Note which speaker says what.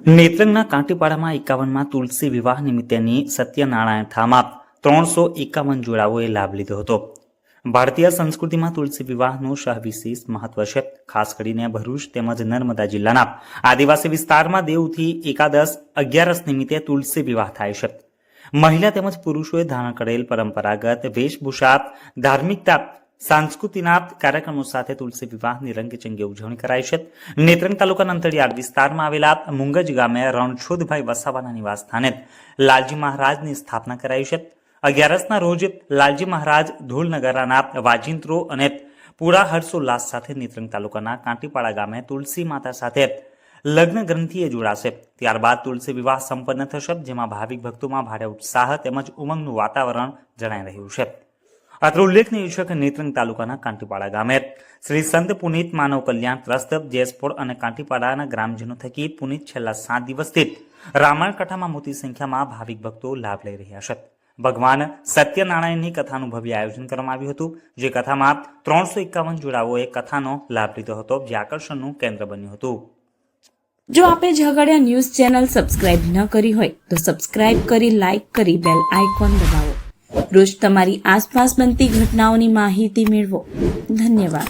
Speaker 1: નેત્રંગના કાંટીપાડામાં 51માં તુલસી વિવાહ નિમિત્તેની સત્યનારાયણ થામાં 351 જોડાઓએ લાભ લીધો હતો. ભારતીય સંસ્કૃતિમાં તુલસી વિવાહનું સહવિશેષ મહત્વ છે. ખાસ કરીને ભરૂચ તેમજ નર્મદા જિલ્લાના આદિવાસી વિસ્તારમાં દેવઉઠી એકાદશ અગિયારસ નિમિત્તે તુલસી વિવાહ થાય છે. મહિલા તેમજ પુરુષોએ ધારણ કરેલ પરંપરાગત વેશભૂષા, ધાર્મિકતા, સાંસ્કૃતિકના કાર્યક્રમો સાથે તુલસી વિવાહની રંગચંગે ઉજવણી કરાઈ છે. નેત્રંગ તાલુકાના અંતરિયાળ વિસ્તારમાં આવેલા મુંગજ ગામે રણછોડભાઈ વસાવાના નિવાસ સ્થાને લાલજી મહારાજની સ્થાપના કરાઈ છે. અગિયારસના રોજ લાલજી મહારાજ ધોળનગરના વાજિંત્રો અને પૂરા હર્ષોલ્લાસ સાથે નેત્રંગ તાલુકાના કાંટીપાડા ગામે તુલસી માતા સાથે લગ્ન ગ્રંથિએ જોડાશે. ત્યારબાદ તુલસી વિવાહ સંપન્ન થશે, જેમાં ભાવિક ભક્તોમાં ભારે ઉત્સાહ તેમજ ઉમંગનું વાતાવરણ જણાઈ રહ્યું છે. અત્રે ઉલ્લેખનીય છે કે નેત્રંગ તાલુકાના કાંટીપાડા ગામે શ્રી સંત પુનિત માનવ કલ્યાણ ટ્રસ્ટ, જેસપોર અને કાંટીપાડાના ગ્રામજનો થકી પુનિત છેલ્લા 7 દિવસથી રામાયણ કથામાં મોટી સંખ્યામાં ભાવિક ભક્તો લાભ લઈ રહ્યા છે. ભગવાન સત્યનારાયણની કથાનું ભવ્ય આયોજન કરવામાં આવ્યું હતું, જે કથામાં 351 જોડાઓએ કથાનો લાભ લીધો હતો, જે આકર્ષણનું કેન્દ્ર બન્યું હતું.
Speaker 2: જો આપે ઝઘડિયા ન્યૂઝ ચેનલ સબસ્ક્રાઇબ ન કરી હોય તો સબસ્ક્રાઇબ કરી, લાઇક કરી, બેલ આઇકોન દબાવો. રોજ તમારી આસપાસ બનતી ઘટનાઓની માહિતી મેળવો. ધન્યવાદ.